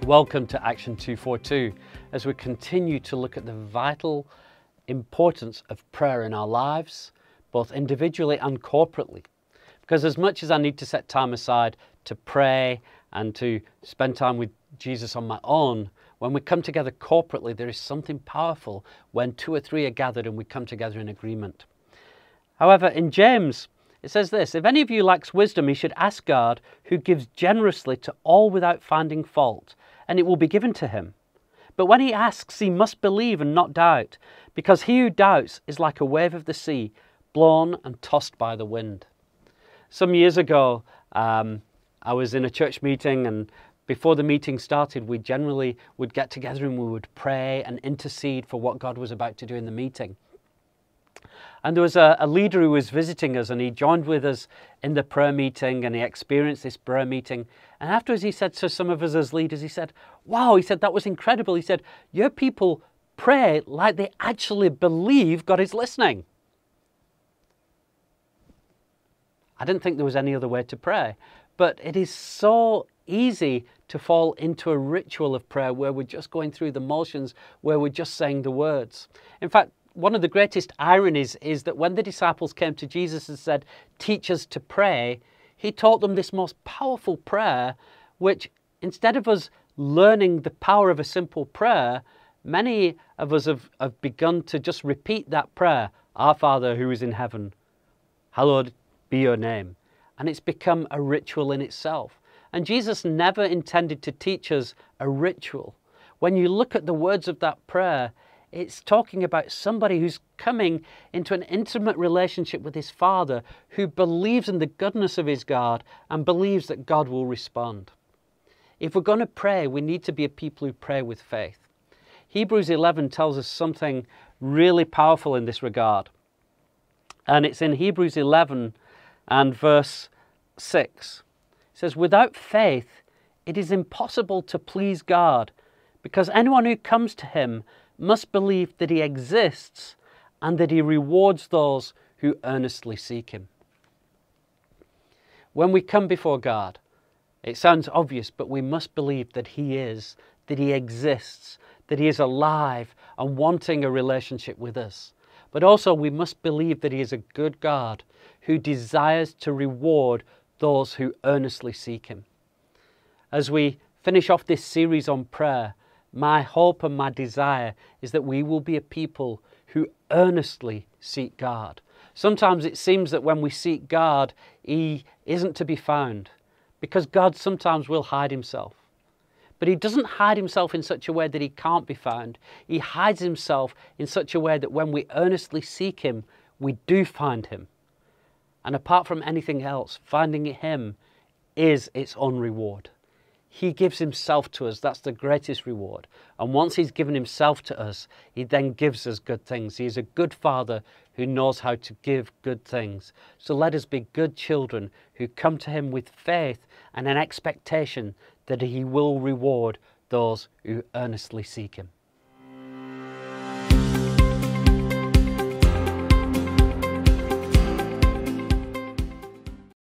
Welcome to Action 242 as we continue to look at the vital importance of prayer in our lives, both individually and corporately. Because as much as I need to set time aside to pray and to spend time with Jesus on my own, when we come together corporately, there is something powerful when two or three are gathered and we come together in agreement. However, in James, it says this: if any of you lacks wisdom, he should ask God, who gives generously to all without finding fault, and it will be given to him. But when he asks, he must believe and not doubt, because he who doubts is like a wave of the sea, blown and tossed by the wind. Some years ago, I was in a church meeting, and before the meeting started, we generally would get together and we would pray and intercede for what God was about to do in the meeting. And there was a leader who was visiting us, and he joined with us in the prayer meeting, and he experienced this prayer meeting. And afterwards he said to some of us as leaders, he said, wow, he said, that was incredible. He said, your people pray like they actually believe God is listening. I didn't think there was any other way to pray, but it is so easy to fall into a ritual of prayer where we're just going through the motions, where we're just saying the words. In fact, one of the greatest ironies is that when the disciples came to Jesus and said, teach us to pray, he taught them this most powerful prayer, which instead of us learning the power of a simple prayer, many of us have begun to just repeat that prayer, Our Father who is in heaven, hallowed be your name. And it's become a ritual in itself. And Jesus never intended to teach us a ritual. When you look at the words of that prayer, it's talking about somebody who's coming into an intimate relationship with his Father, who believes in the goodness of his God and believes that God will respond. If we're going to pray, we need to be a people who pray with faith. Hebrews 11 tells us something really powerful in this regard. And it's in Hebrews 11 and verse 6. It says, without faith, it is impossible to please God, because anyone who comes to him must believe that he exists and that he rewards those who earnestly seek him. When we come before God, it sounds obvious, but we must believe that he is, that he exists, that he is alive and wanting a relationship with us. But also we must believe that he is a good God who desires to reward those who earnestly seek him. As we finish off this series on prayer, my hope and my desire is that we will be a people who earnestly seek God. Sometimes it seems that when we seek God, he isn't to be found, because God sometimes will hide himself. But he doesn't hide himself in such a way that he can't be found. He hides himself in such a way that when we earnestly seek him, we do find him. And apart from anything else, finding him is its own reward. He gives himself to us. That's the greatest reward. And once he's given himself to us, he then gives us good things. He is a good Father who knows how to give good things. So let us be good children who come to him with faith and an expectation that he will reward those who earnestly seek him.